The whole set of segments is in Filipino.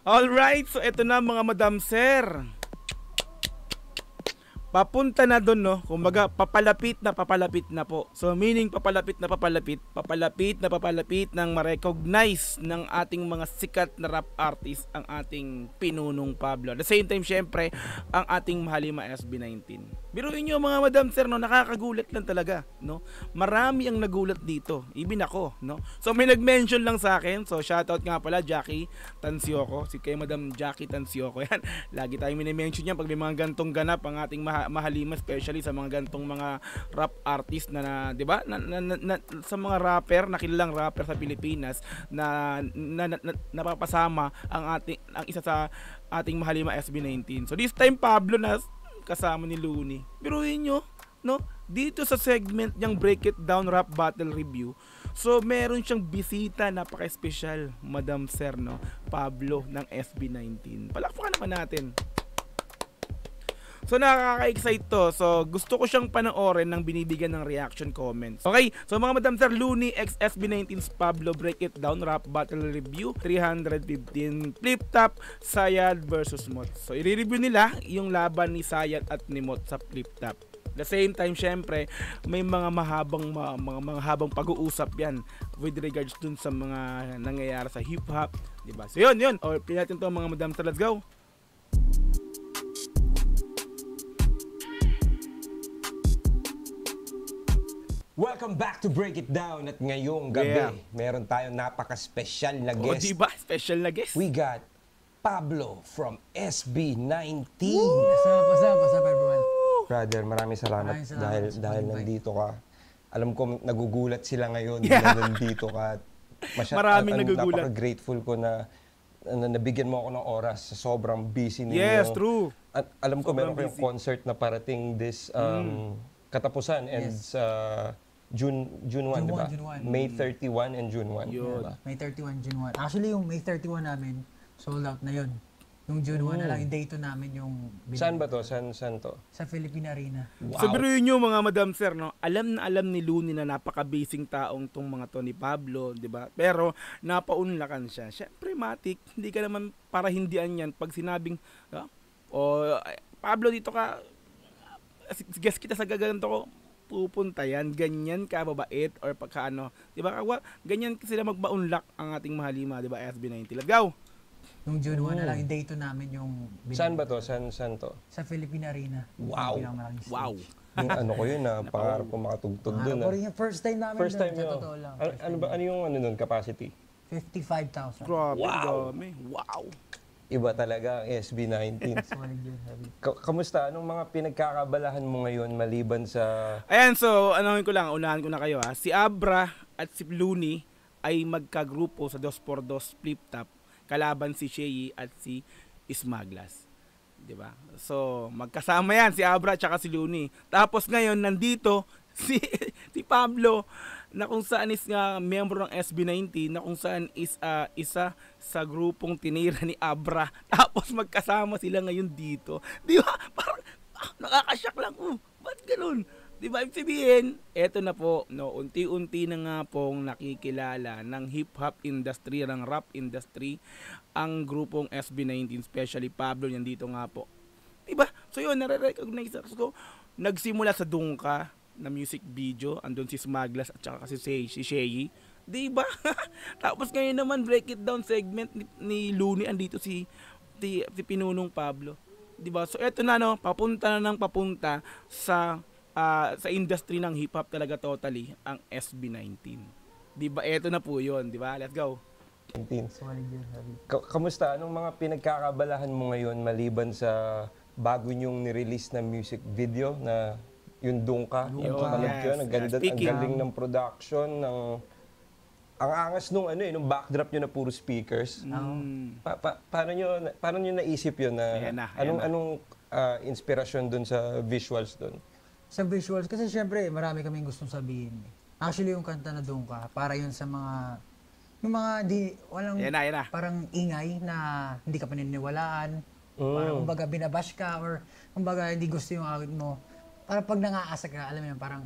Alright, so eto na mga madam sir. Papunta na doon, no? Kumbaga, papalapit na po. So, meaning papalapit ng ma-recognize ng ating mga sikat na rap artist ang ating pinunong Pablo. At the same time, syempre, ang ating Mahalima SB19. Biruin nyo mga madam sir, no? Nakakagulat lang talaga, no? Marami ang nagulat dito, even ako, no? So, may nag-mention lang sa akin. So, shoutout nga pala, Jackie Tansioco. Si kay Madam Jackie Tansioco. Yan, lagi tayong mini-mention yan pag may mga gantong ganap ang ating Mahalima, especially sa mga gantong mga rap artist na 'di ba? Sa mga rapper, na kilalang rapper sa Pilipinas na napapasama ang isa sa ating Mahalima SB19. So this time Pablo na kasama ni Looney. Biruin nyo, no? Dito sa segment niyang Break It Down Rap Battle Review, so meron siyang bisita napaka-special, Madam Sir, no? Pablo ng SB19. Palakpakan naman natin. So nakaka-excite to. So gusto ko siyang panoorin ng binibigyan ng reaction comments. Okay, so mga madam sir, Looney x SB19's Pablo Break It Down Rap Battle Review 315 Flip Top Sayad versus Mot. So i-review nila yung laban ni Sayad at ni Mot sa Flip Top. The same time, syempre, may mga mahabang pag-uusap yan with regards dun sa mga nangyayari sa hip-hop, diba? So yun. O, pinatin to mga madam sir, let's go! Welcome back to Break It Down. At ngayong gabi, meron tayong napaka-special na guest. O diba? Special na guest. We got Pablo from SB19. What's up everyone? Brother, maraming salamat dahil nandito ka. Alam ko nagugulat sila ngayon na nandito ka. Maraming nagugulat. Napaka-grateful ko na nabigyan mo ako ng oras sa sobrang busy ninyo. Yes, true. At alam ko meron kayong concert na parating this katapusan and sa June 1, di ba? May 31 and June 1. Diba? May 31, June 1. Actually, yung May 31 namin, sold out na yun. Yung June 1 na lang, yung day 2 namin yung... Saan ba to? Saan to? Sa Philippine Arena. Wow. So, biruin nyo mga madam sir, no? Alam na alam ni Looney na napaka-basing taong tong mga to ni Pablo, di ba? Pero, napaunlakan siya. Siyempre, matik, hindi ka naman para hindian yan pag sinabing, Pablo, dito ka, guess kita sa gaganto ko, pupunta yan, ganyan ka babait or pagka ano, di ba? Ganyan sila magbaunlak ang ating Mahalima, di ba? SB19. Let's go! Yung June 1 na lang, yung day 2 namin yung... Saan ba to? Saan to? Sa Philippine Arena. Wow! Wow! Yung ano ko yun na, pangarap ko makatugtog dun. First time namin First time dun, nyo. sa totoo lang. Ano yung ano nun, capacity? 55,000. Grabe, Wow. dami. Wow! Iba talaga ang SB19. Solid yun. Kamusta? Anong mga pinagkakabalahan mo ngayon maliban sa... Ayan, so, unahan ko na kayo ha. Si Abra at si Looney ay magkagrupo sa 2x2 Flip Top, kalaban si Shei at si Ismaglas. Diba? So, magkasama yan, si Abra at saka si Looney. Tapos ngayon, nandito si Pablo, na kung saan is nga member ng SB19, na kung saan is isa sa grupong tinira ni Abra. Tapos magkasama sila ngayon dito. Di ba? Parang nakakashock lang. Ba't ganun? Di ba? Ibig sabihin, eto na po, no, unti-unti na nga pong nakikilala ng hip-hop industry, ng rap industry, ang grupong SB19, especially Pablo, yan dito nga po. Di ba? So yun, nare-recognize ko. Nagsimula sa Dungka na music video, andun si Smaglas at saka si Shei. Di ba? Tapos ngayon naman, Break It Down segment ni Looney, andito si Pinunong Pablo. Di ba? So eto na, no, papunta sa industry ng hip hop talaga totally ang SB19. Di ba? Eto na po 'yon, di ba? Let's go. Solid yun. Kamusta? Anong mga pinagkakabalahan mo ngayon maliban sa bago nyong ni-release na music video na yung Dungka? Ang galing ng production, ang angas nung nung backdrop nyo na puro speakers. Paano nyo naisip yun na anong inspirasyon dun sa visuals dun? Sa visuals, kasi syempre marami kaming gustong sabihin. Actually yung kanta na Dungka, para yun sa mga yung mga walang parang ingay na hindi ka paniniwalaan. Parang kumbaga binabash ka or kumbaga hindi gusto yung awit mo. Para pag nangaasa ka, alam mo yun, parang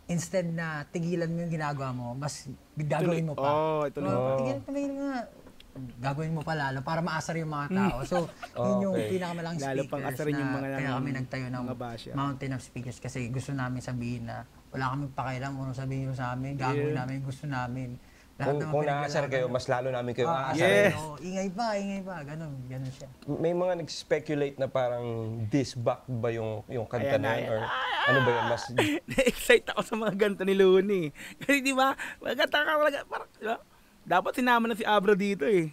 instead na tigilan mo yung ginagawa mo, mas gagawin mo pa. Ito na. Tigil nga. gagawin mo pa lalo para maasar yung mga tao. So, yun yung pinakamalaking Lalo speakers pang asarin yung mga kaya kami nagtayo ng mga basya. Mountain of Speakers kasi gusto namin sabihin na wala kaming pakialam kung ano sabihin nyo sa amin, gagawin namin, gusto namin. Kung naasar kayo, mas lalo namin kayo aasarin. Yes. Ingay pa, ganun siya. May mga nag-speculate na parang disback ba yung kanta na yun? Or ano ba yun? Mas Na-excite ako sa mga ganito ni Looney. Kasi di ba, magkataka talaga, parang, di ba? Dapat sinama na si Abra dito eh.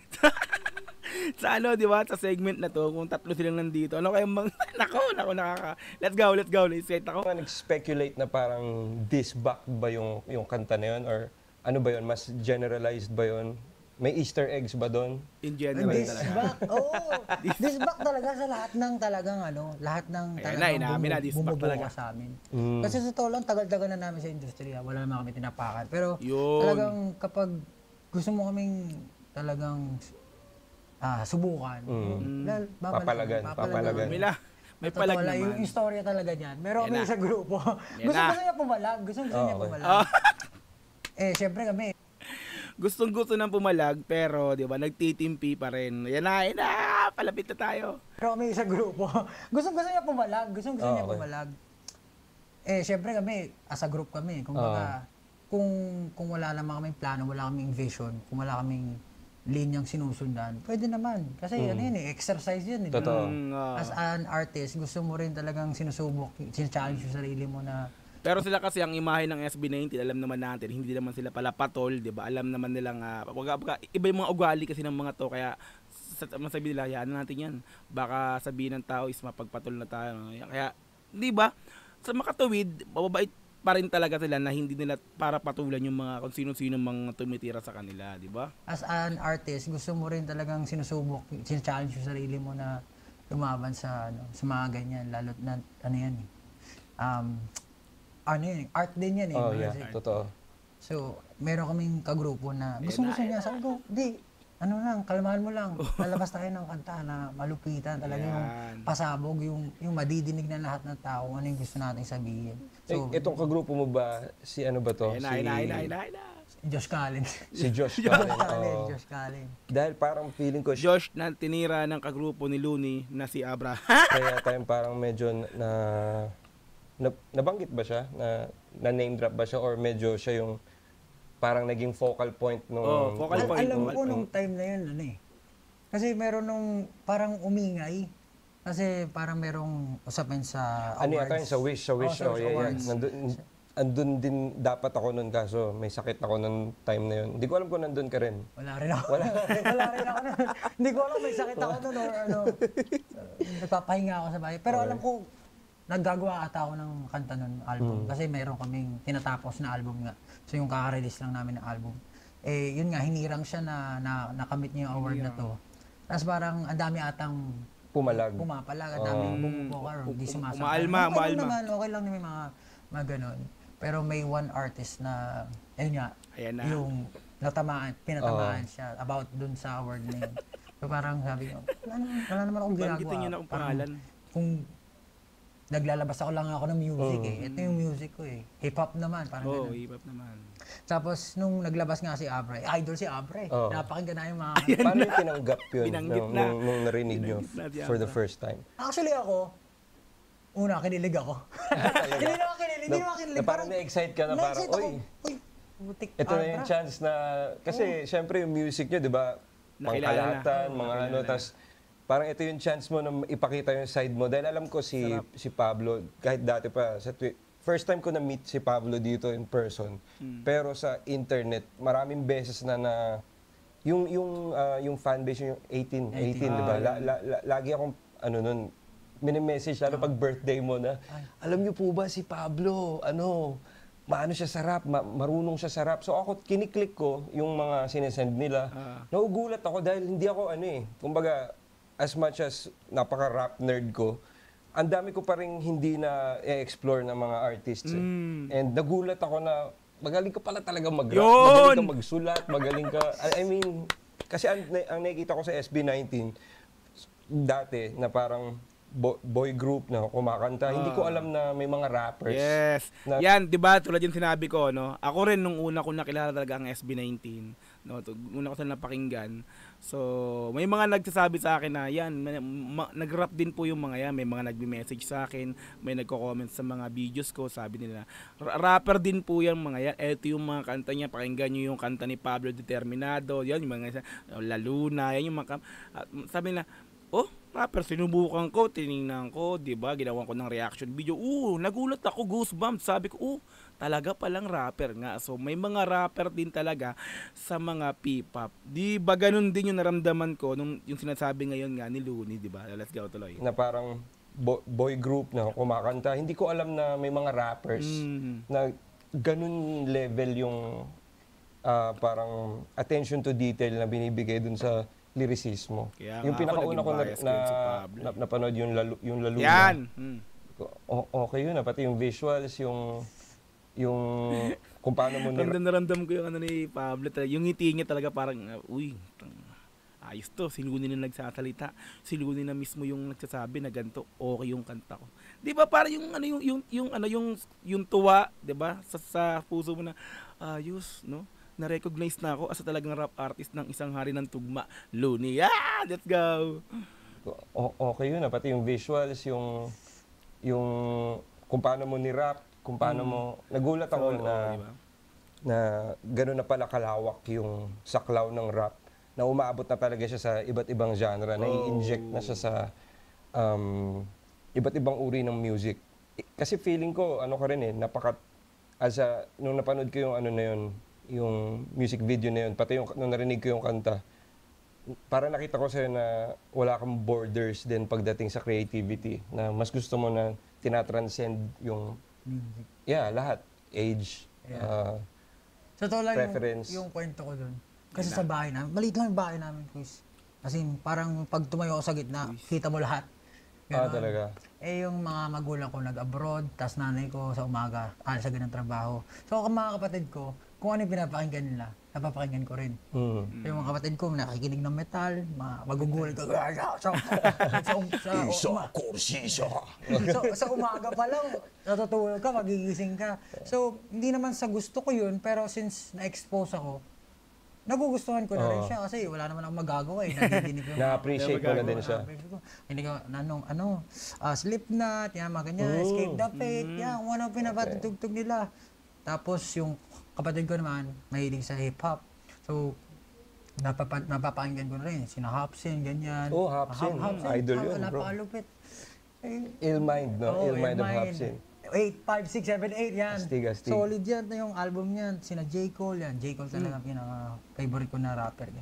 Sa ano, di ba, sa segment na to, kung tatlo silang nandito, ano kayong mga, nako, nakaka, let's go, na-excite ako. mga nag-speculate na parang disback ba yung kanta na yun? Or ano ba yun? Mas generalized ba yun? May Easter eggs ba doon? In general talaga. Disback, disback talaga sa lahat ng talagang lahat ng talagang bumubuka sa amin. Kasi sa totoo lang, tagal-tagal na namin sa industriya, wala naman kami tinapakan. Pero talagang kapag gusto mo kaming talagang subukan, papalagan. May palag naman. Yung istorya talaga niyan. Meron kami sa grupo. Gusto niya pumalag. Gusto niya pumalag. Syempre kami. Gustong-gusto ng pumalag, pero, di ba, nagtitimpi pa rin. Yan na, palapit na tayo. Pero kami sa grupo. Gusto niya pumalag. Gusto niya pumalag. Syempre kami, as a group kami. Kung wala naman kaming plano, wala kaming vision, kung wala kaming linyang sinusundan, pwede naman. Kasi exercise yun. Totoo. As an artist, gusto mo rin talagang sinusubok, sin-challenge yung sarili mo na. Pero sila kasi ang imahe ng SB19, alam naman natin, hindi naman sila pala patol, 'di ba? Alam naman nilang iba yung mga ugali kasi ng mga to, kaya masabi nila, hayaan natin 'yan. Baka sabihin ng tao is mapagpatol na tayo. Kaya 'di ba? Sa makatuwid, mababait pa rin talaga sila na hindi nila para patulan yung mga kung sino-sino mga tumitira sa kanila, 'di ba? As an artist, gusto mo rin talagang sinusubok, sin-challenge yung sarili mo na lumaban sa mga ganyan, lalo't na art din yan eh. Totoo. So, meron kaming kagrupo na gusto niya, sabi ko, kalmahan mo lang. Lalabas tayo ng kanta na malupitan, talaga yung pasabog, yung madidinig na lahat ng tao, ano yung gusto nating sabihin. So, itong kagrupo mo ba, si ano ba to? Josh Callen. Si Josh Callen. Josh Callen. Dahil parang feeling ko, Josh na tinira ng kagrupo ni Looney na si Abra. kaya tayong parang medyo nabanggit ba siya? Na name drop ba siya? Or medyo siya yung parang naging focal point nung... focal point. Alam ko nung time na yun, kasi meron nung parang umingay. Kasi parang merong usapin sa awards. Ano yata yun? Sa Wish. Andun din dapat ako nun, kaso may sakit ako nung time na yun. Hindi ko alam kung nandun ka rin. Wala rin ako. Wala rin ako nun. Hindi ko alam may sakit ako nun or nagpapahinga ako sa bahay. Pero alam ko, naggagawa ata ako ng kanta nun, album. Kasi mayroon kaming tinatapos na album nga. So yung kaka-release lang namin ng album. Yun nga, hinirang siya na nakamit niya yung award na to. Tapos parang ang dami atang pumapalag, ang daming bumubuka or hindi sumasama. Umaalma. Okay lang naman mga ganon. Pero may one artist na, yung pinatamaan siya about dun sa award na yun. So parang sabi ko, wala naman akong ginagawa. Banggitin niyo na akong pangalan. Kung naglalabas ako ng music Ito yung music ko Hip-hop naman, parang ganun. Hip-hop naman. Tapos nung naglabas nga si Abra, idol si Abra napakinggan na yung mga... Paano yung tinanggap yun nung narinig nyo for the Abra. first time? Actually ako, una, kinilig ako. Hindi naman kinilig. Parang na-excite ka na parang, uy, butik ito na yung chance na, kasi syempre yung music nyo, di ba, pangkalatan, mga tas parang ito yung chance mo na ipakita yung side mo. Dahil alam ko si Pablo, kahit dati pa, first time ko na-meet si Pablo dito in person, pero sa internet, maraming beses na yung fanbase yung 18 di ba? Lagi akong, nun, mini-message, lalo pag birthday mo na, alam niyo po ba si Pablo, maano siya sarap, marunong siya sarap. So ako, kiniklik ko yung mga sinesend nila. Naugulat ako dahil hindi ako kumbaga, as much as napaka-rap nerd ko, ang dami ko pa rin hindi na i-explore ng mga artists. And nagulat ako na magaling ka pala talaga mag-rap, magaling ka magsulat, magaling ka... I mean, kasi ang nakikita ko sa SB19, dati na parang boy group na kumakanta. Hindi ko alam na may mga rappers. Yes. Yan, 'di ba? Tulad yung sinabi ko, no. Ako rin nung una ko nakilala talaga ang SB19, no. Una ko sila napakinggan. So, may mga nagsasabi sa akin na yan, nag-rap din po yung mga yan. May mga nagme-message sa akin, may nagko-comment sa mga videos ko, sabi nila, rapper din po yan mga yan. Ito yung mga kanta niya, pakinggan niyo yung kanta ni Pablo Determinado, yan yung mga La Luna, yan yung mga sabi nila, oh, rapper, sinubukan ko, tiningnan ko, 'di ba? Ginawan ko ng reaction video. Nagulat ako, goosebumps. Sabi ko, talaga palang rapper nga. So, may mga rapper din talaga sa mga P-pop. 'Di ba ganun din yung naramdaman ko nung yung sinasabi ngayon nga ni Looney, 'di ba? Let's go tuloy. Na parang boy group na kumakanta. Hindi ko alam na may mga rappers na ganun level yung parang attention to detail na binibigay dun sa lyricismo. Kaya yung pinakauna ko na napanood yung Lalo yan. Okay yun, pati yung visuals, yung kung paano mo naramdam ko yung ano ni Pablo, yung ngiti niya talaga parang ayos to, si Looney na nagsasalita, si Looney na mismo yung nagsasabi na ganito, okay yung kanta ko. 'Di ba para yung ano yung tuwa, 'di ba? Sa puso mo na ayos, no? Na-recognize na ako as talagang rap artist ng isang hari ng tugma. Looney, let's go! Okay yun, pati yung visuals, yung kung paano mo ni-rap, kung paano mo, nagulat ako na gano'n na pala kalawak yung saklaw ng rap, na umaabot na talaga siya sa iba't ibang genre, na i-inject na siya sa iba't ibang uri ng music. Kasi feeling ko, nung napanood ko yung yung music video na yun, pati yung nung narinig ko yung kanta, para nakita ko sa'yo na wala kang borders din pagdating sa creativity, na mas gusto mo na tinatranscend yung lahat, age, sa totoo lang preference. Yung kwento ko dun. Kasi sa bahay namin, maliit lang yung bahay namin, Chris. Kasi parang pag tumayo ako sa gitna, kita mo lahat. Talaga. Yung mga magulang ko nag-abroad, tas nanay ko sa umaga, sa ganang trabaho. So, ang mga kapatid ko, kung ano yung pinapakinggan nila, napapakinggan ko rin. Yung mga kapatid ko, nakikinig ng metal, magugulat ko. Sa umaga pa lang, natutulog ka, magigising ka. So, hindi naman sa gusto ko yun, pero since na-expose ako, nagugustuhan ko na rin siya kasi wala naman akong magagawa nadidinig ko. Na-appreciate mo na din siya. Hindi ko, Slipknot, yan, mga ganyan, Escape the Fate, yan, kung ano pinapatutugtog nila. Tapos yung kapatid ko naman, mahilig sa hip-hop. So, napapakinggan ko na rin. Sina Hopsin, ganyan. Hopsin. Idol yun, bro. Napakalupit. Ill-Mind, no? Ill-Mind of Hopsin. 8, 5, 6, 7, 8, yan. Astig. Solid yan yung album niyan. Sina J. Cole, yan. J. Cole talaga pinaka-favorite ko na rapper.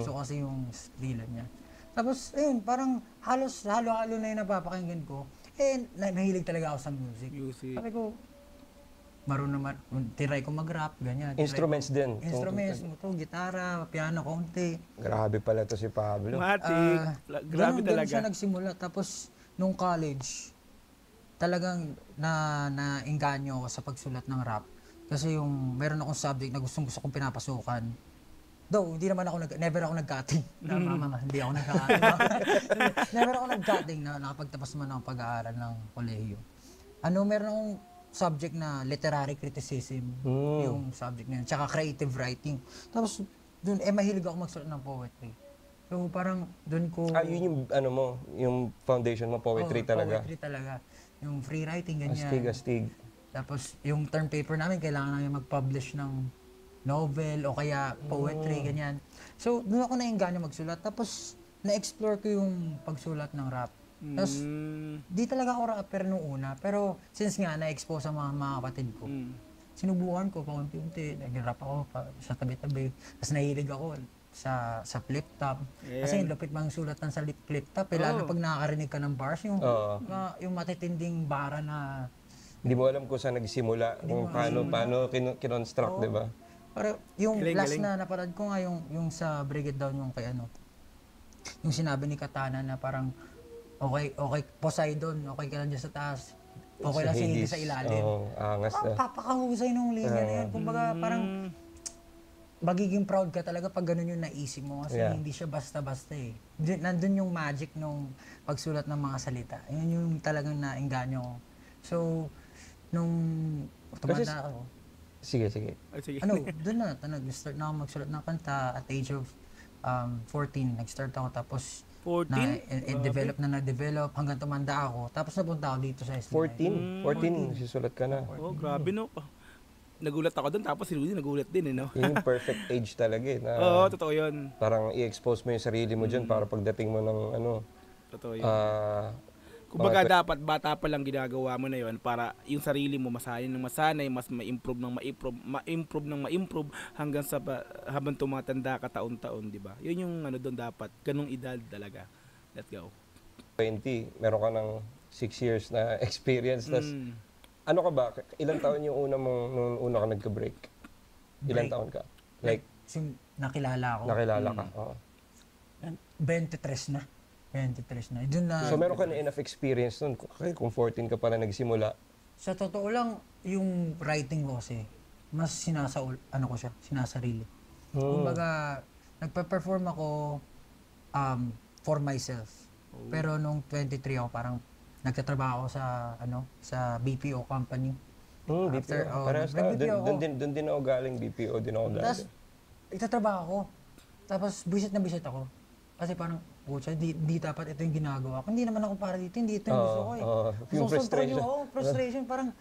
So, kasi yung style niya. Tapos, ayun, parang halos halo-halo na yung napapakinggan ko. Nahilig talaga ako sa music. Sabi ko, marunong naman, tiray ko mag-rap, ganyan. Instruments din. Instruments, gitara, piano, konti. Grabe pala to si Pablo. Grabe talaga. Ganun siya nagsimula. Tapos, nung college, talagang na-engganyo ako sa pagsulat ng rap. Kasi meron akong subject na gusto kong pinapasukan. Though, never ako nag-cutting. Hindi ako nag-cutting. Never ako nag-cutting na nakapagtapos naman ako pag-aaral ng kolehiyo. Meron akong subject na literary criticism, yung subject na yun, tsaka creative writing. Tapos, dun, mahilig ako magsulat ng poetry. So, parang dun ko... yun yung, yung foundation mo, poetry talaga? Poetry talaga. Yung free writing, ganyan. Astig. Tapos, yung term paper namin, kailangan namin mag-publish ng novel o kaya poetry, ganyan. So, dun ako nainganyo magsulat. Tapos, na-explore ko yung pagsulat ng rap. Tapos, di talaga ako rapper nung una. Pero, since nga, na-expose sa mga kapatid ko, sinubukan ko paunti-unti. Nag-rap ako sa tabi-tabi. Tapos, nahilig ako sa flip top. Kasi yung lupit mang sulatan sa flip top. Lalo pag nakakarinig ka ng bars, yung matitinding bara na... Hindi mo alam kung saan nagsimula, kung paano kinonstruct, di ba? Pero yung last na napanood ko nga, yung sa Break It Down, yung kay yung sinabi ni Katana na parang, okay, Poseidon, okay ka lang dyan sa taas. Okay lang si Hades sa ilalim. Angas na. Papakahusay nung linya na yan. Kumbaga, parang magiging proud ka talaga pag ganun yung naisip mo kasi hindi siya basta-basta eh. Nandun yung magic nung pagsulat ng mga salita. Yun yung talagang naengganyo ko. So, nung tumanda ako, sige. doon na, nag-start na ako magsulat ng kanta at age of 14. Nag-start ako tapos 14? nag-develop hanggang tumanda ako. Tapos napunta ako dito sa SB9. 14, nagsusulat ka na. Oh, grabe no. Nagulat ako doon tapos si Rudy nagulat din no. Yun yung perfect age talaga eh. Oo, totoo yun. Parang i-expose mo yung sarili mo dyan para pagdating mo ng Totoo yun. Kumbaga dapat bata pa lang ginagawa mo na yon para yung sarili mo masanay ng masanay, mas ma-improve ng ma-improve hanggang sa habang tumatanda ka taon-taon, di ba? Yun yung doon dapat, ganung edad talaga. Let's go. 20, meron ka ng 6 years na experience. Tas, ano ka ba? Ilang taon yung nung una ka nagka-break? Ilang taon ka? Like, nakilala ka. Oo. 23 na. 23 na. So meron ka na enough experience nun. Kung 14 ka pala nagsimula. Sa totoo lang, yung writing ko kasi, mas sinasarili. Kumbaga, nagpe-perform ako for myself. Pero nung 23 ako, parang nagtatrabaho ako sa BPO company. BPO. Parehas ka. Doon din ako galing, BPO din ako galing. Tapos, nagtatrabaho ako. Tapos, bisit ako. Kasi parang, di dapat ito yung ginagawa ko. Hindi naman ako para dito, hindi ito yung gusto ko eh. Yung frustration. Frustration, parang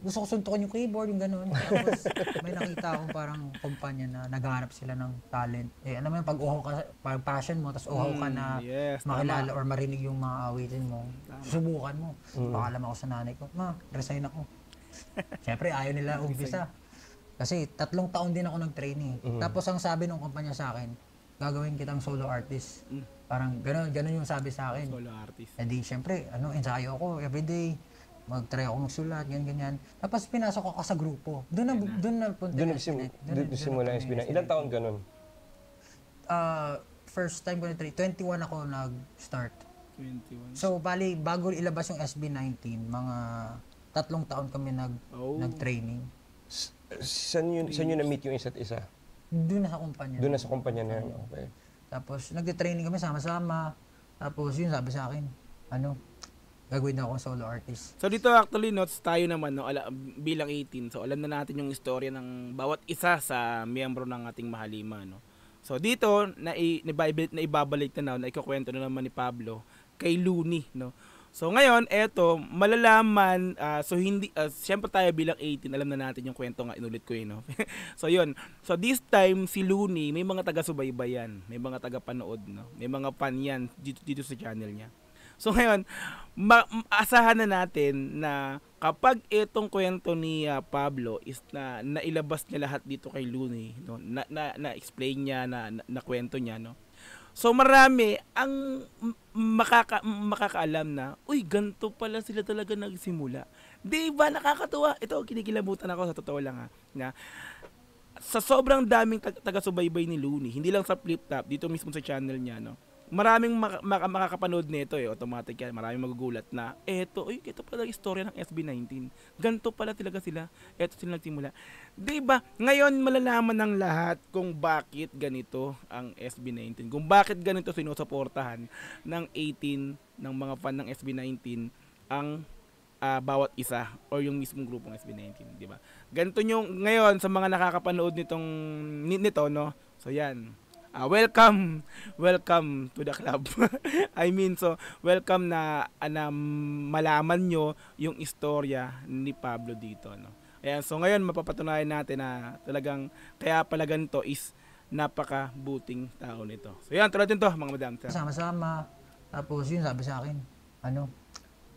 gusto ko suntukan yung keyboard, yung gano'n. Tapos may nakita akong parang kumpanya na naghahanap sila ng talent. Alam mo yung pag passion mo, tapos uhaw ka na makilala or marinig yung mga awitin mo, subukan mo. Pakalam ako sa nanay ko, resign ako. Siyempre, ayaw nila umpisa. Kasi 3 taon din ako nag-training. Tapos ang sabi ng kumpanya sa akin, gagawin kitang solo artist. Parang gano'n yung sabi sa akin. Solo artist. Eh di, syempre, ensayo ako everyday. Mag-try ako magsulat, ganyan. Tapos pinasok ako sa grupo. Doon nagsimula yung SB9. Ilang taon ka nun? First time ko na 21 ako nag-start. 21. So, bali, bago ilabas yung SB19, mga 3 taon kami nag-training. Saan yun na-meet yung isa't isa? Doon na sa kumpanya. Doon na sa kumpanya na yan, okay. Tapos, nagte-training kami sama-sama. Tapos, yun sabi sa akin, gagawin na ako solo artist. So, dito actually, notes tayo naman, bilang 18. So, alam na natin yung istorya ng bawat isa sa miyembro ng ating Mahalima, no? So, dito, naibabalik na ikukwento na naman ni Pablo kay Looney, no? So ngayon, eto, malalaman, siyempre tayo bilang 18, alam na natin yung kwento nga, inulit ko no? So yun, so this time, si Looney, may mga taga-subaybay yan, may mga taga-panood, no? May mga fan yan dito sa channel niya. So ngayon, asahan na natin na kapag itong kwento ni Pablo is nailabas niya lahat dito kay Looney, no? Na-explain niya, na kwento niya, no? So marami ang makakaalam na, uy, ganito pala sila talaga nagsimula. Di ba nakakatuwa? Ito, kinikilabutan ako sa totoo lang na sa sobrang daming taga-subaybay ni Looney, hindi lang sa Flip Top, dito mismo sa channel niya, no? Maraming makakapanood nito automatic yan. Maraming magugulat na, ito pala yung istorya ng SB19. Ganito pala talaga sila. Ito sila nagsimula. Diba? Ngayon malalaman ng lahat kung bakit ganito ang SB19. Kung bakit ganito sinusuportahan ng 18 ng mga fan ng SB19 ang bawat isa or yung mismong grupong SB19, di ba? Ganito yung ngayon sa mga nakakapanood nito, no? So yan. Welcome to the club. I mean, so welcome na malaman nyo yung istorya ni Pablo dito, no. Ayan, so ngayon mapapatunayan natin na talagang kaya pala ganito is napakabuting tao nito. So yan, tulad nito mga madam. Sama-sama. Tapos yun sabi sa akin,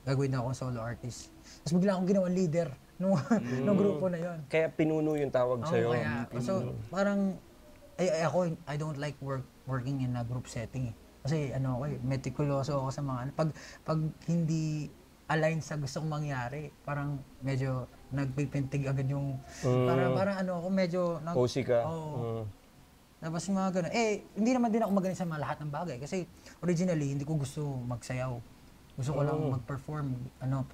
gagawin na akong solo artist. Tapos bigla akong ginawa leader nung grupo na yon. Kaya pinuno yung tawag sa'yo. So parang I don't like working in a group setting eh. Kasi meticuloso ako sa mga pag hindi align sa gusto kong mangyari, parang medyo nagpipintig agad yung parang ako medyo cozy ka. Tapos yung mga ganun. Hindi naman din ako magaling sa mga lahat ng bagay kasi originally hindi ko gusto magsayaw. Gusto ko lang mag-perform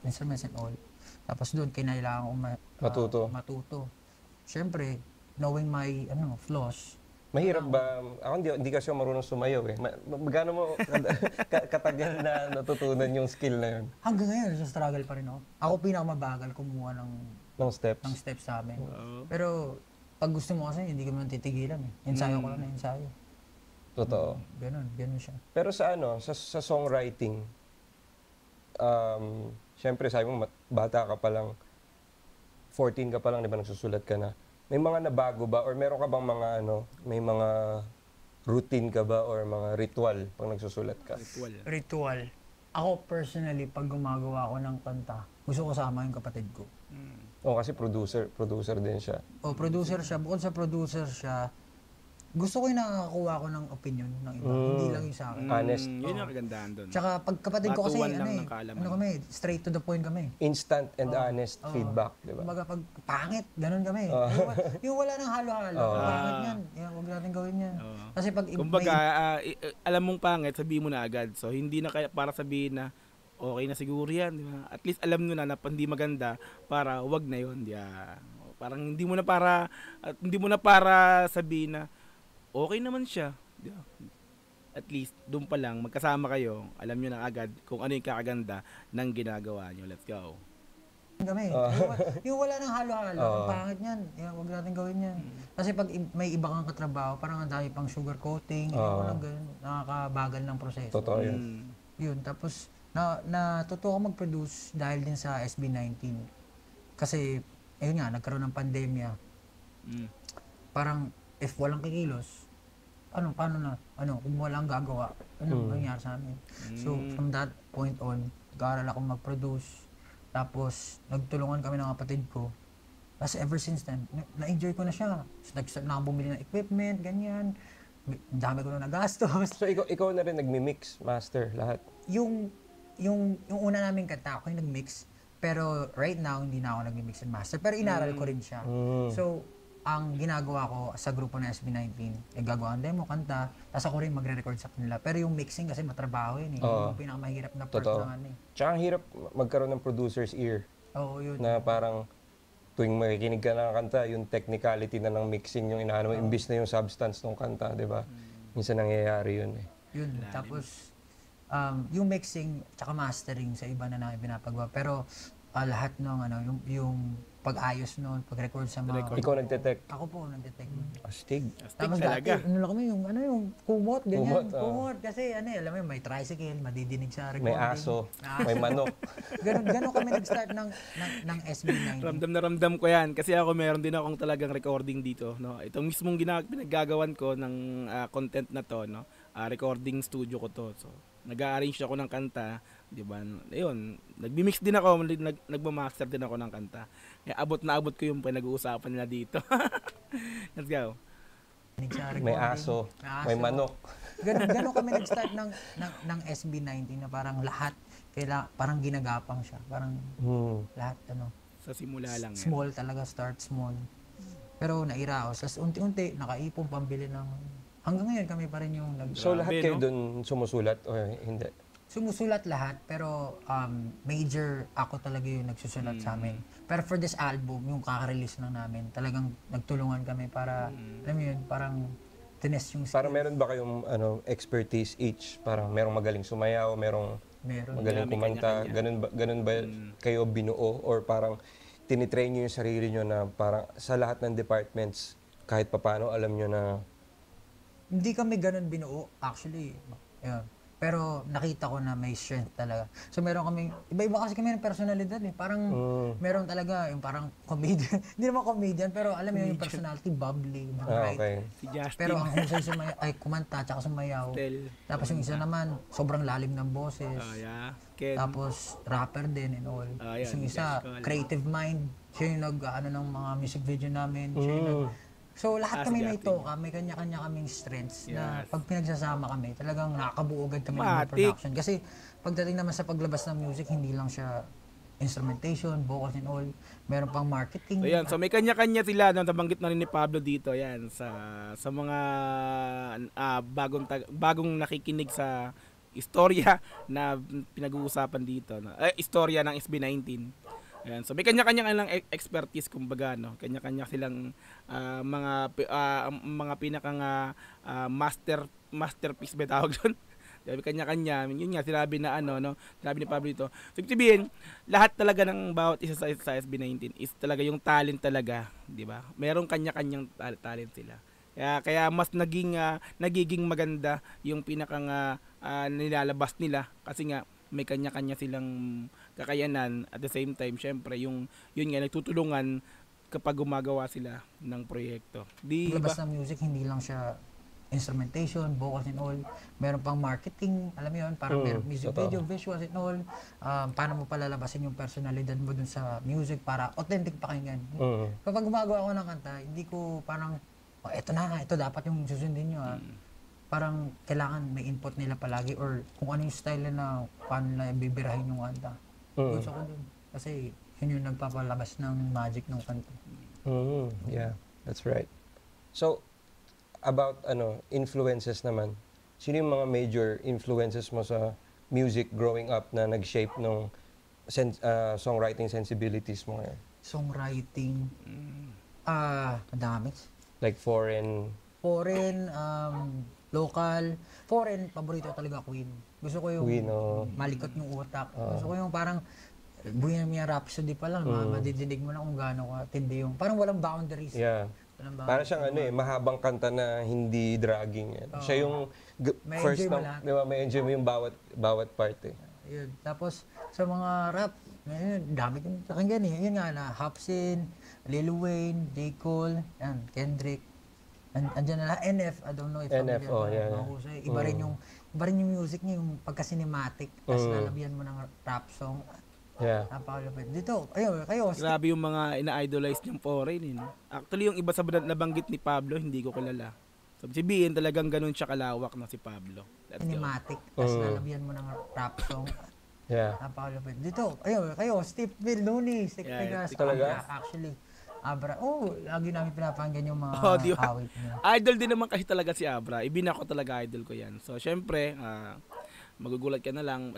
instruments and all. Tapos doon kinailangan ko matuto. Siyempre, knowing my flaws. Mahirap ba? Ako hindi kasi marunong sumayaw eh. Magkano mo katagal na natutunan yung skill na yun? Hanggang ngayon, sa struggle pa rin ako. Ako pinakamabagal kumuha ng steps? Ng steps sa amin. Pero pag gusto mo kasi, hindi ka naman titigilan eh. Ensayo ko lang na ensayo. Totoo. Ganun siya. Pero sa sa songwriting, syempre sabi mo, bata ka pa lang, 14 ka pa lang, di ba, nagsusulat ka na. May mga nabago ba or meron ka bang mga may mga routine ka ba or mga ritual pag nagsusulat ka? Ritual. Ako personally, pag gumagawa ako ng kanta, gusto ko kasama yung kapatid ko. Kasi producer din siya. Producer siya. Bukod sa producer siya, gusto ko yung nakakakuha ko ng opinion ng iba, hindi lang yung sa akin. Honest. Yun yung kagandahan doon. Tsaka pag kapatid ko kasi, Batuan lang kami, straight to the point kami. Instant and honest feedback, di ba? Kumbaga pag pangit, ganun kami. Yung wala nang halo-halo, pangit yan. Huwag natin gawin yan. Kasi pag kumbaga, alam mong pangit, sabihin mo na agad. So, hindi na kaya para sabihin na, okay na siguro yan, di ba? At least alam nyo na hindi maganda para wag na yun. Parang hindi mo na para sabihin na, okay naman siya. At least, doon pa lang, magkasama kayo, alam nyo na agad kung ano yung kakaganda ng ginagawa nyo. Let's go. Kami. Yung wala nang halo-halo, ang pangit yan. Huwag natin gawin yan. Kasi pag may iba kang katrabaho, parang ang dami pang sugar coating, nakakabagal ng proseso. Totoo yun. Yun, tapos natuto ako mag-produce dahil din sa SB19. Kasi, ayun nga, nagkaroon ng pandemya. Parang, if walang kikilos, paano na? Kung walang gagawa, nangyari sa amin? So, from that point on, nag-aaral ako mag-produce. Tapos, nagtulungan kami ng kapatid ko. Tapos, ever since then, na-enjoy ko na siya. So, nag-start na akong bumili ng equipment, ganyan. Dami ko na nagastos. So, ikaw na rin nagmi-mix, master, lahat? Yung una naming kanta, ako yung nag-mix. Pero, right now, hindi na ako nag-mix and master. Pero, inaral ko rin siya. So, ang ginagawa ko sa grupo ng SB19, gagawa ng demo, kanta, tapos ako rin magre-record sa kanila. Pero yung mixing kasi matrabaho yun eh. Yung pinakamahirap na part ng Tsaka ang hirap magkaroon ng producer's ear. Oo, yun. Na parang tuwing makikinig ka ng kanta, yung technicality na ng mixing yung inaano mo, imbis na yung substance ng kanta, di ba? Minsan nangyayari yun eh. Yun. Tapos, yung mixing tsaka mastering sa iba na namin pinapagawa. Pero lahat ng yung pag-ayos noon, pag-record sa mga... Ikaw nagte-tech? Ako po nagte-tech. Astig. Tapos dati, kami yung kumot, ganyan. Kumot. Kasi alam mo may tricycle, madidinig sa recording. May aso, may manok. Ganon kami nag-start ng SB19. Ramdam na ramdam ko yan. Kasi ako meron din akong talagang recording dito. No? Itong mismong pinaggagawan ko ng content na to, no? Recording studio ko to. So, nag-arrange ako ng kanta, di ba? Ayun, nagmi-mix din ako, nagma-master din ako ng kanta. Kaya abot ko yung pinag-uusapan nila dito. Let's go. May aso, may manok. Ganon kami nag-start ng SB19 na parang lahat, parang ginagapang siya. Parang lahat, sa simula lang. Small talaga, start small. Pero nairaos. Tapos unti-unti, nakaipon pambili ng... Hanggang ngayon kami pa rin yung So lahat kayo dun sumusulat o hindi? Sumusulat lahat, pero major ako talaga yung nagsusulat sa amin. Pero for this album, yung kaka-release lang namin, talagang nagtulungan kami para, alam mo yun, parang tinest yung skills. Parang meron ba kayong expertise each? Parang merong magaling sumayaw, merong magaling kumanta, ganun ba kayo binuo? Or parang tinitrain nyo yung sarili nyo na parang sa lahat ng departments, kahit papano alam nyo na... Hindi kami ganun binuo, actually. Yeah. Pero nakita ko na may strength talaga. So meron kaming, iba-iba kasi kami ng personalidad eh. Parang meron talaga yung parang comedian. Hindi naman comedian, pero alam mo yung personality, bubbly, bright. Okay. Si Justin. Pero ang husay kumanta tsaka sumayaw. Tapos yung isa naman, sobrang lalim ng boses. Tapos rapper din and all. Yung isa, creative mind. Siya yung ng mga music video namin. Siya yung so lahat kami may toka, may kanya-kanya kaming strengths na pag pinagsasama kami, talagang nakakabuo agad kami ng production. Kasi pagdating naman sa paglabas ng music, hindi lang siya instrumentation, vocals and all, meron pang marketing. So may kanya-kanya sila, nabanggit na rin ni Pablo dito, yan, sa mga bagong nakikinig sa istorya na pinag-uusapan dito. Istorya ng SB19. Ayan, so may kanya-kanya lang expertise kumbaga, no. Kanya-kanya silang mga pinakang masterpiece ba tawag doon. Sabi kanya-kanya, yun nga sinabi na no, sinabi ni Pablo dito. So ibig sabihin, lahat talaga ng bawat isa sa SB19 is talaga yung talent talaga, 'di ba? Merong kanya-kanyang talent sila. Kaya mas nagiging maganda yung pinakang nilalabas nila kasi nga may kanya-kanya silang kakayanan, at the same time syempre yun nga nagtutulungan kapag gumagawa sila ng proyekto. Di Paglabas ba? ng music, hindi lang siya instrumentation, vocals and all. Meron pang marketing, alam mo yun, parang meron music video, visuals and all. Paano mo palalabasin yung personalidad mo dun sa music para authentic pakinggan. Kapag gumagawa ako ng kanta, hindi ko parang, eto na, ito dapat yung susundin nyo. Parang kailangan may input nila palagi or kung ano yung style na paano nila bibirahin yung kanta. Gusto ko din. Kasi yun yung nagpapalabas ng magic ng kanta. Yeah, that's right. So, about influences naman, sino yung mga major influences mo sa music growing up na nag-shape ng songwriting sensibilities mo ngayon? Songwriting, madami. Like foreign, local. Foreign, paborito talaga Queen. Gusto ko yung Queen, malikot yung utak. Gusto ko yung parang Bohemian Rhapsody pa lang, madidinig mo na kung gaano katindi yung, parang walang boundaries. Yeah. Para siyang mahabang kanta na hindi dragging. Siya yung first na, di ba, may enjoy mo yung bawat part eh. Yun. Tapos sa mga rap, dami kong pakinggan eh. Yun nga na, Hopsin, Lil Wayne, J. Cole, yan, Kendrick. Andiyan na lang, NF, I don't know if NF, yeah. Iba rin yung music niya, yung pagka-cinematic, tapos lalabihan mo ng rap song. Yeah. Napakalupit. Dito, kayo. Grabe yung mga ina-idolize niyang foreign, eh, no? Actually, yung iba sa nabanggit ni Pablo, hindi ko kilala. So, sabihin talagang ganun siya kalawak na si Pablo. Cinematic, tapos lalabihan mo ng rap song. Yeah. Napakalupit. Dito, kayo, Steve Bill Looney, talaga? Actually, Abra, lagi namin pinapanggan yung mga awit niya. Idol din naman kasi talaga si Abra. Ibina ko talaga idol ko yan. So, syempre, magugulat ka na lang.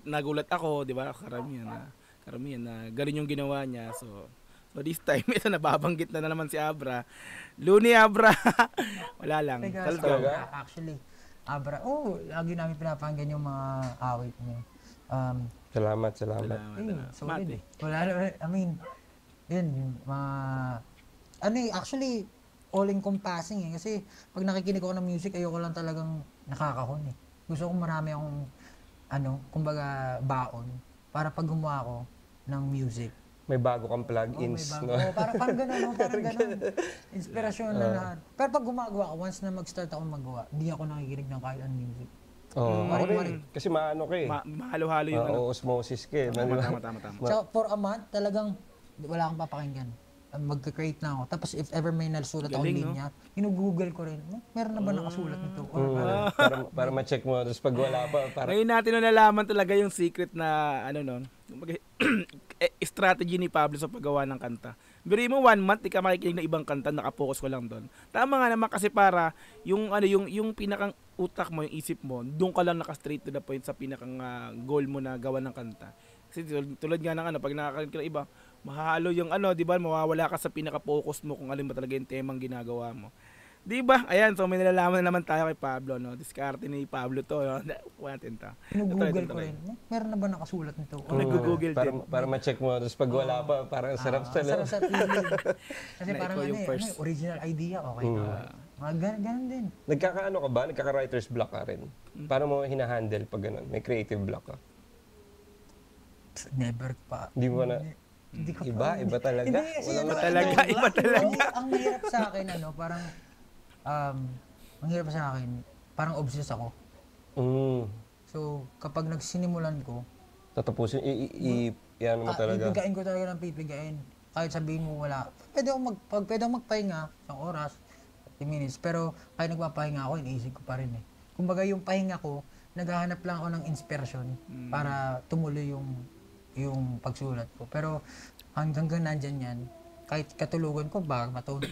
Nagulat ako, di ba? Karamihan na ganun yung ginawa niya. So this time, ito nababanggit na naman si Abra. Looney Abra. Wala lang. Talaga? Actually, Abra, lagi namin pinapanggan yung mga awit niya. Salamat. Solid. Wala naman, I mean, yun, actually, all-encompassing eh. Kasi pag nakikinig ako ng music, ayoko lang talagang nakakahon eh. Gusto ko marami akong, kumbaga, baon para pag gumawa ako ng music. May bago kang plugins, no? Parang ganun, parang ganun. Inspirasyon na lahat. Pero pag gumagawa ako, once na mag-start ako magawa, hindi ako nakikinig ng kahit anong music. Ako rin. Kasi maano ka eh. Mahalo-halo yung osmosis ka eh. Tama. So, for a month, talagang wala akong papakinggan. Magka-create na ako. Tapos if ever may nasulat ako linya, ginugoogle ko rin, meron na ba nakasulat nito? Para ma-check mo. Tapos pag wala pa, ngayon natin nalalaman talaga yung secret na, strategy ni Pablo sa paggawa ng kanta. Biri mo 1 month, di ka makikinig ng ibang kanta, nakapokus ko lang doon. Tama nga naman kasi para yung pinakang utak mo, yung isip mo, doon ka lang naka-straight to the point sa pinakang goal mo na gawa ng kanta. Kasi tulad nga ng pag nakakakinig ka ng iba, mahalo yung di ba, mawawala ka sa pinaka-focus mo kung alin ba talaga yung temang ginagawa mo. Di ba? Ayan, so may nalalaman na naman tayo kay Pablo, no? Diskarte ni Pablo to, no? Kuha natin to. Ginugoogle ko rin. Meron na ba nakasulat nito? Nag-google din. Para ma-check mo. Tapos pag wala pa, parang sarap sa loob. Sarap sa feeling. Kasi parang original idea, okay. Mga ganun din. Nagkakaano ka ba? Nagkaka-writer's block ka rin? Paano mo hinahandle pag ganun? May creative block ka? Never pa. Hindi mo na... Iba talaga. Iba talaga. Ang mahirap sa akin, parang, ang hirap sa akin, parang obsessed ako. So, kapag nagsinimulan ko, tatapusin, i-ano mo talaga. Pipigain ko talaga ng pipigain. Kahit sabihin mo wala. Pwede akong magpahinga, 1 oras, 30 minutes. Pero kahit nagpapahinga ako, iniisip ko pa rin eh. Kumbaga yung pahinga ko, naghahanap lang ako ng inspirasyon para tumuloy yung pagsulat ko. Pero hanggang nandyan yan, kahit katulugan ko,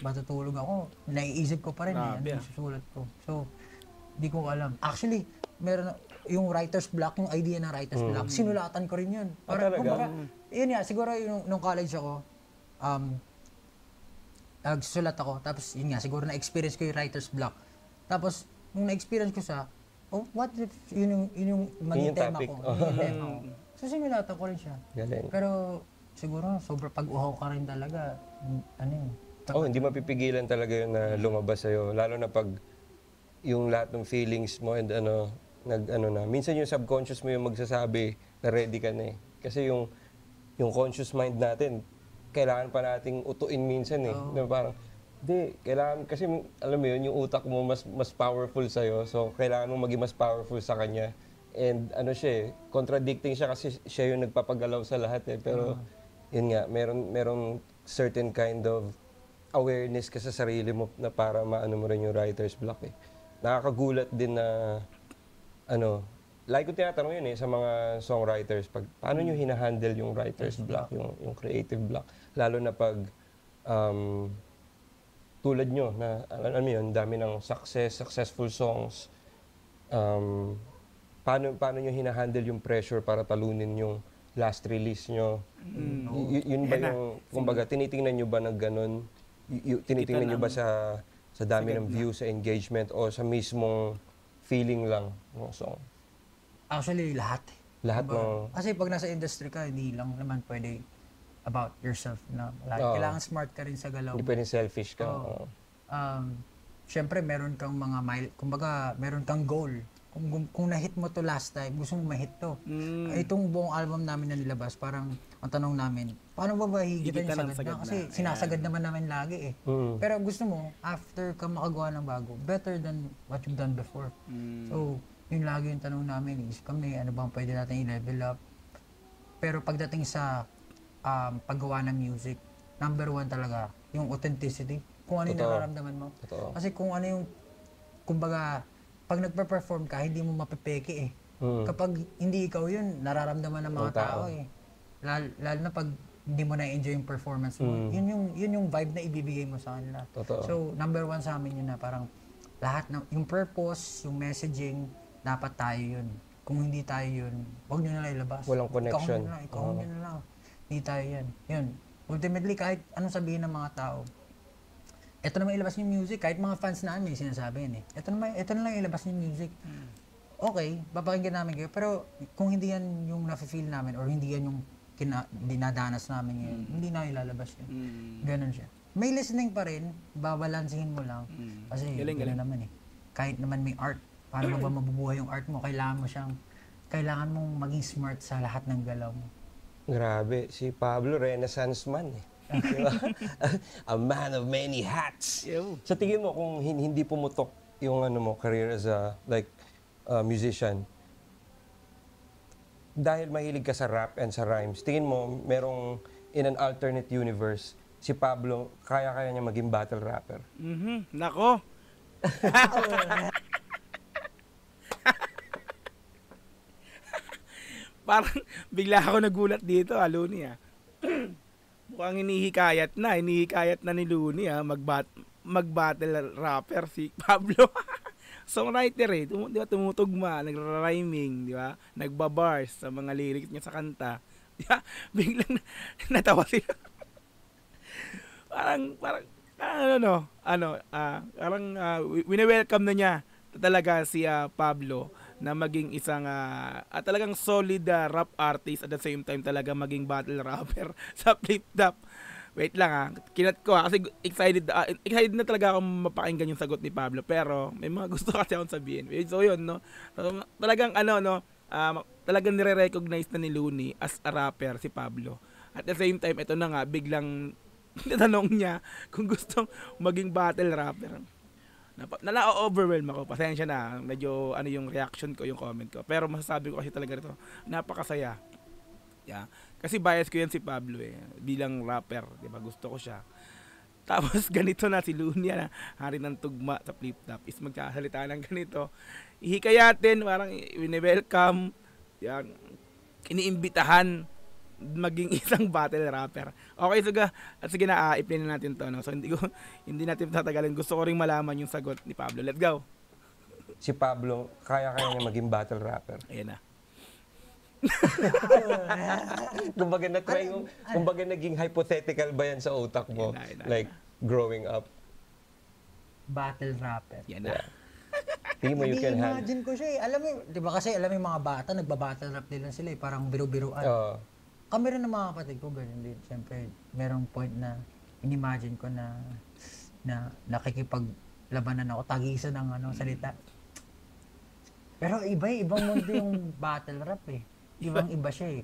matutulog ako, naiisip ko pa rin yung susulat ko. So, Di ko alam. Actually, meron yung writer's block, yung idea ng writer's block, sinulatan ko rin yun. Para, kumbaga, yun nga, siguro yung, nung college ako, nagsusulat ako, tapos yun nga, siguro na-experience ko yung writer's block. Tapos, nung na-experience ko sa, what if yun yung maging tema ko? Yung tema ko. So, sinulatan ko rin siya. Galing. Pero, siguro, sobrang pag-uhaw ka rin talaga. Hindi mapipigilan talaga yun na lumabas sa'yo. Lalo na pag yung lahat ng feelings mo and minsan yung subconscious mo yung magsasabi na ready ka na eh. Kasi yung conscious mind natin, kailangan pa nating utuin minsan eh. Na parang, kailangan, kasi alam mo yun, yung utak mo mas powerful sa'yo. So, kailangan mo maging mas powerful sa kanya. And contradicting siya kasi siya yung nagpapagalaw sa lahat eh. Pero, yun nga, merong certain kind of awareness ka sa sarili mo na para maano mo rin yung writer's block eh. Nakakagulat din na, like ko tinatanong yun eh, sa mga songwriters, paano nyo hinahandle yung writer's block, yung creative block, lalo na pag, tulad nyo, na, alam mo yun, dami ng successful songs, paano nyo hinahandle yung pressure para talunin yung last release nyo? Yun ba yung, kumbaga, tinitingnan nyo ba na ganun? Tinitingnan nyo ba sa dami ng views, sa engagement, o sa mismong feeling lang ng song? Actually, lahat. Lahat ng... Kasi pag nasa industry ka, hindi lang naman pwede about yourself na kailangan smart ka rin sa galaw. Hindi pwedeng selfish ka. Siyempre, meron kang kumbaga, meron kang goal. Kung na-hit mo to last time, gusto mo ma-hit to. Itong buong album namin na nilabas, parang ang tanong namin, paano ba higitan yung sagad na? Kasi sinasagad naman namin lagi eh. Pero gusto mo, after ka makagawa ng bago, better than what you've done before. So, yun lagi yung tanong namin, is kami, ano bang pwede natin i-level up? Pero pagdating sa paggawa ng music, number one talaga, yung authenticity. Kung ano yung nararamdaman mo. Kasi kung ano yung, kumbaga, pag nagpe-perform ka, hindi mo mapipeke eh. Kapag hindi ikaw yun, nararamdaman ng mga tao eh. Lalo na pag hindi mo na-enjoy yung performance mo, yun yung vibe na ibibigay mo sa kanila. So, number one sa amin yun na parang lahat ng, yung purpose, yung messaging, dapat tayo yun. Kung hindi tayo yun, huwag nyo na lang ilabas. Walang connection. Ikaw nyo na lang. Hindi tayo yan. Yun. Ultimately, kahit anong sabihin ng mga tao, ito naman ilabas yung music, kahit mga fans namin may sinasabi yan eh. Ito na lang ilabas yung music. Okay, papakinggan namin kayo. Pero kung hindi yan yung nafe-feel namin or hindi yan yung dinadanas namin ngayon, hindi na ilalabas yun. Ganon siya. May listening pa rin, babalansihin mo lang. Kasi galing naman eh. Kahit naman may art, paano ba mabubuhay yung art mo? Kailangan mong maging smart sa lahat ng galaw mo. Grabe, si Pablo, Renaissance man eh. A man of many hats. Sa tingin mo, kung hindi pumutok yung career as a musician, dahil mahilig ka sa rap and sa rhymes, tingin mo, merong in an alternate universe, si Pablo, kaya niya maging battle rapper? Nako! Parang bigla ako nagulat dito, Looney ah. Mukhang hinihikayat na ni Looney mag-battle rapper si Pablo. Songwriter eh, tumutugma, nagra-rhyming, di ba? Nagbabars sa mga lyrics niya sa kanta. Di ba? Biglang natawa sila. parang wini-welcome na niya talaga si Pablo na maging isang talagang solid rap artist at the same time talaga maging battle rapper sa Flip Top. Wait lang kinat ko kasi excited na talaga akong mapakinggan yung sagot ni Pablo, pero may mga gusto kasi akong sabihin. So yun no. So, talagang talagang nire-recognize na ni Looney as a rapper si Pablo. At the same time ito na nga biglang tinanong niya kung gustong maging battle rapper. Na-overwhelm ako. Pasensya na. Medyo yung reaction ko, yung comment ko. Pero masasabi ko kasi talaga ito, napakasaya. Yeah. Kasi bias ko yan si Pablo eh. Bilang rapper, di ba? Gusto ko siya. Tapos ganito na si Looney na hari ng tugma sa Flip Top is magkasalita ng ganito. Ihikayatin, parang wini-welcome, yan, iniimbitahan maging isang battle rapper. Okay, sige na, i-play na natin to, no? So hindi natin tatagalin. Gusto ko ring malaman yung sagot ni Pablo. Let's go. si Pablo, kaya niya maging battle rapper? Ayan na. Kumbaga na-try mo, kumbaga naging hypothetical ba yan sa utak mo? Like, growing up? Battle rapper. Yan na. Tingin mo you can handle? Imagine ko siya eh. Alam mo, di ba kasi alam mo yung mga bata, nagba-battle rap nila sila eh. Parang biro-biruan. Kami rin ng mga kapatid ko, ganun din. Siyempre, merong point na inimagine ko na nakikipaglabanan ako, tagisan ng salita. Pero ibang mundo yung battle rap eh. Ibang-iba siya eh.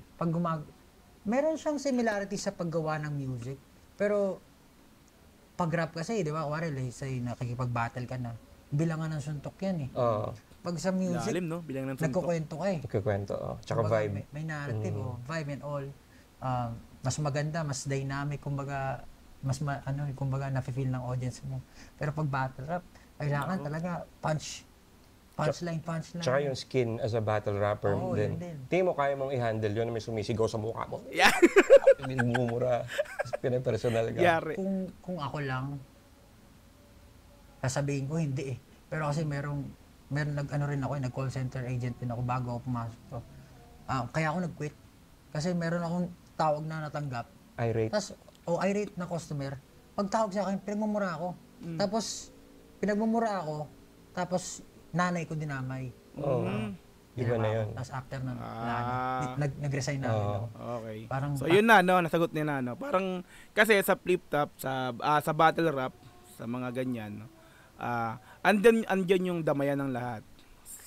Meron siyang similarity sa paggawa ng music. Pero, pag rap kasi, di ba, kuwari, say, nakikipag-battle ka na, bilangan ng suntok yan eh. Pag sa music, lalim, no? Bilangan ng suntok. nagkukwento ka eh. Nagkukwento, Tsaka kumbaga, vibe. May narrative, vibe and all. Mas maganda, mas dynamic, kumbaga, kumbaga, nafe-feel ng audience mo. Pero pag battle rap, kailangan talaga punchline. Tsaka yung skin as a battle rapper din. Tingin mo kaya mong i-handle yun na may sumisigaw sa mukha mo? Yeah. Pinagmumura. Pinapersonal ka. Yari. Kung ako lang, sasabihin ko hindi eh. Pero kasi meron nag-call center agent din ako bago ako pumasok. Kaya ako nag-quit. Kasi meron akong tawag na natanggap. Irate? Irate na customer. Pag tawag sa akin, pinagmumura ako. Tapos, tapos nanay ko dinamay. Iba na yun. Tapos after nun, nag-resign na. Okay. Parang, so yun na, nasagot niya na. Parang, kasi sa flip top, sa battle rap, sa mga ganyan, andyan yung damayan ng lahat.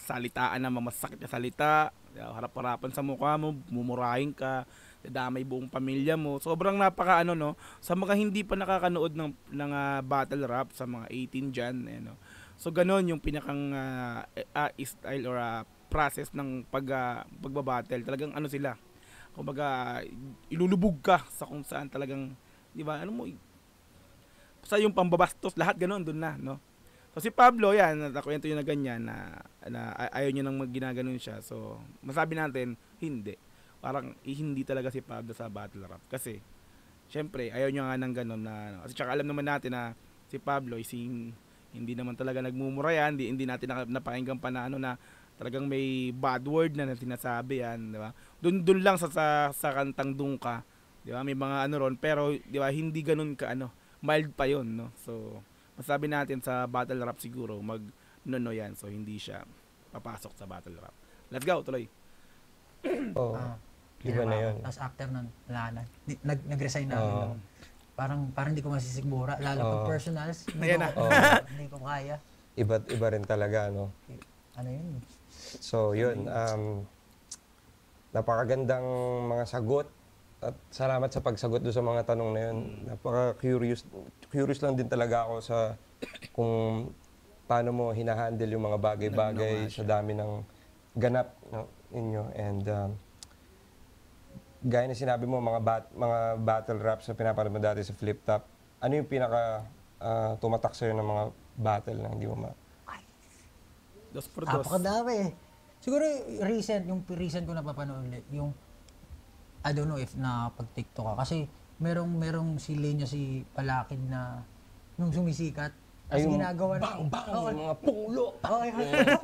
Salitaan na masakit na salita, harap-harapan sa mukha mo, mumurahin ka, dadamay buong pamilya mo. Sobrang napaka sa mga hindi pa nakakanood ng battle rap, sa mga 18 dyan, so ganon yung pinakang style or process ng pagbabattle. Talagang sila, kumbaga ilulubog ka sa kung saan talagang, di ba, sa yung pambabastos, lahat ganon doon na, no? So si Pablo, yan, nakwento yun na ganyan, na ayaw niya nang ginaganon siya. So masabi natin, hindi. Parang hindi talaga si Pablo sa battle rap. Kasi, syempre, ayaw niya nga ng ganon na, kasi tsaka alam naman natin na si Pablo hindi naman talaga nagmumura yan, hindi natin napakinggan pa na talagang may bad word na sinasabi yan, di ba? Doon lang sa kantang Dungka, di ba? May mga ron, pero di ba, hindi ganoon ka mild pa yon, no? So, masabi natin sa battle rap siguro yan, so hindi siya papasok sa battle rap. Let's go, tuloy. Iba na yun. Tapos after nun, wala na. Nag-resign na. Parang hindi ko masisigmura, lalo pag personals, hindi ko kaya. Iba rin talaga, no? Ano yun? So, yun. Napakagandang mga sagot at salamat sa pagsagot doon sa mga tanong na yun. Napaka-curious. Curious lang din talaga ako sa kung paano mo hinahandle yung mga bagay-bagay sa dami ng ganap ninyo. And gaya na sinabi mo, mga battle raps na pinapanood mo dati sa Flip Top, ano yung pinaka tumatak sa'yo ng mga battle na hindi mo Dos por dos. Napakadami. Siguro yung recent ko napapanood ulit, yung I don't know if pag-TikTok ka. Kasi merong si Lenya, si Palakid na yung sumisikat. Tapos ginagawa na yung mga pulo.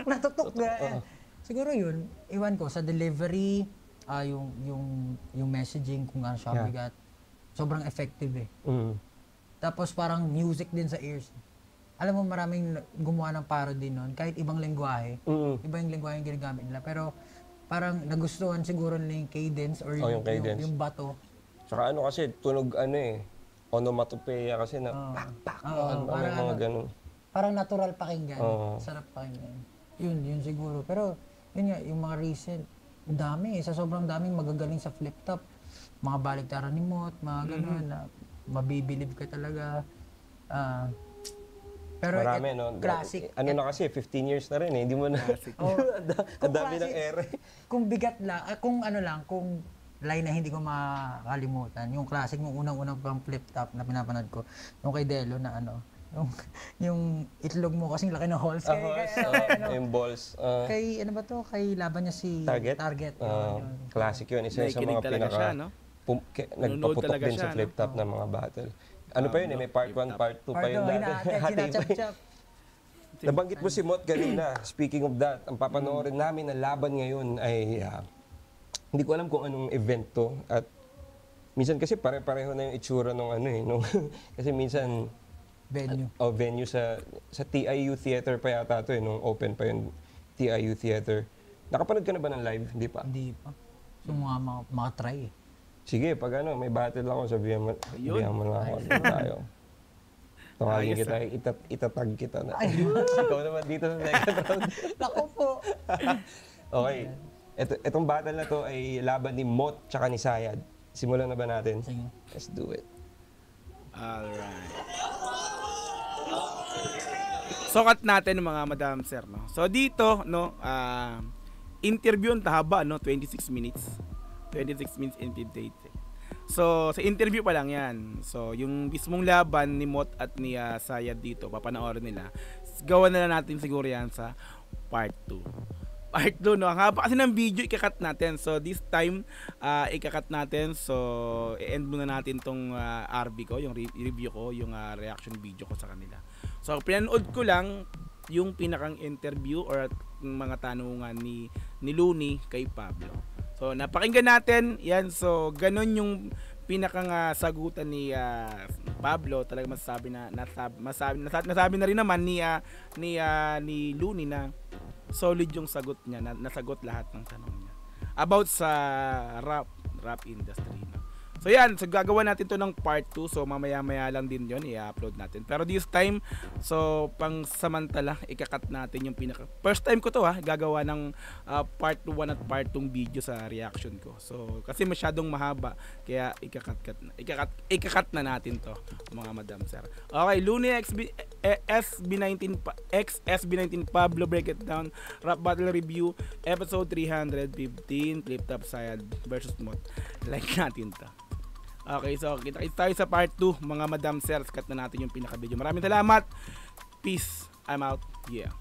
Natutok na. Siguro yun, iwan ko, sa delivery, yung messaging, kung ano siya bigat, sobrang effective eh. Tapos parang music din sa ears. Alam mo, maraming gumawa ng parody nun, kahit ibang lengguwahe. Iba yung lengguwahe yung ginagamit nila. Pero parang nagustuhan siguro nila yung cadence or yung bato. Saka kasi, tunog onomatopeia kasi na pak, mga ganun. Parang natural pakinggan. Sarap pakinggan. Yun siguro. Pero, yun nga, yung mga recent, dami sa sobrang daming magagaling sa Flip Top. Mga baliktaran ni Mot, mga ganun, na mabibilib ka talaga. Pero marami, no? Classic. Na kasi, 15 years na rin eh. Hindi mo na, ang dami ng ere. Kung bigat lang, kung line na hindi ko makakalimutan, yung classic, yung unang-unang pang Flip Top na pinapanood ko, yung kay Delo na yung itlog mo kasing laki ng holes. Yung balls. Kay, ano ba to? Kay laban niya si Target. Classic yun. Isa sa mga pinaka, nagpaputok din sa Flip Top ng mga battle. Ano pa yun may part 1, part 2 pa yun dati. Sinachap-chap. Nabanggit mo si Mot kanina. Speaking of that, ang papanoorin namin na laban ngayon ay hindi ko alam kung anong event to. At minsan kasi pare-pareho na yung itsura nung kasi minsan venue sa TIU Theater pa yata to nung open pa yung TIU Theater. Nakapanood ka na ba ng live? Hindi pa? Hindi pa. So mga try eh. Sige, pag may battle ako, sabihan mo lang ako. Tayo. Tawagin kita, itatag kita na. Ikaw naman dito sa second round. Naku po. Okay. Itong battle na to ay laban ni Mot tsaka ni Sayad. Simulan na ba natin? Sige. Let's do it. Alright. Sukat natin mga madam sir, no. So dito, no, interview ang tahaba, no, 26 minutes. 26 minutes and 58 seconds. So sa interview pa lang 'yan. So yung mismong laban ni Mot at ni Sayad dito, papanoorin nila. Gawan na lang natin siguro 'yan sa part 2. Part 2, no. Ang haba kasi ng video, ikakat natin. So this time, ikakat natin. So i-end muna natin tong RV ko, yung review ko, yung reaction video ko sa kanila. So pinanood ko lang yung pinakang interview or mga tanungan ni Looney kay Pablo. So napakinggan natin. Yan, so ganun yung pinakang sagutan ni Pablo. Talaga nasabi na rin naman ni Looney na solid yung sagot niya, nasagot lahat ng tanong niya about sa rap industry, no? So yan, so gagawa natin to ng part 2. So mamaya-maya lang din yon, i-upload natin. Pero this time, so pang samantala, ikakat natin yung first time ko to gagawa ng part 1 at part 2 video sa reaction ko. So kasi masyadong mahaba, kaya ikakat na natin to, mga madam sir. Okay, Looney SB19 Pablo Break It Down Rap Battle Review episode 315, Flip Top Sayad versus Mot. Like natin to. Okay, so kita tayo sa part 2, mga madam sir. Cut na natin yung pinaka-video. Maraming salamat. Peace. I'm out. Yeah.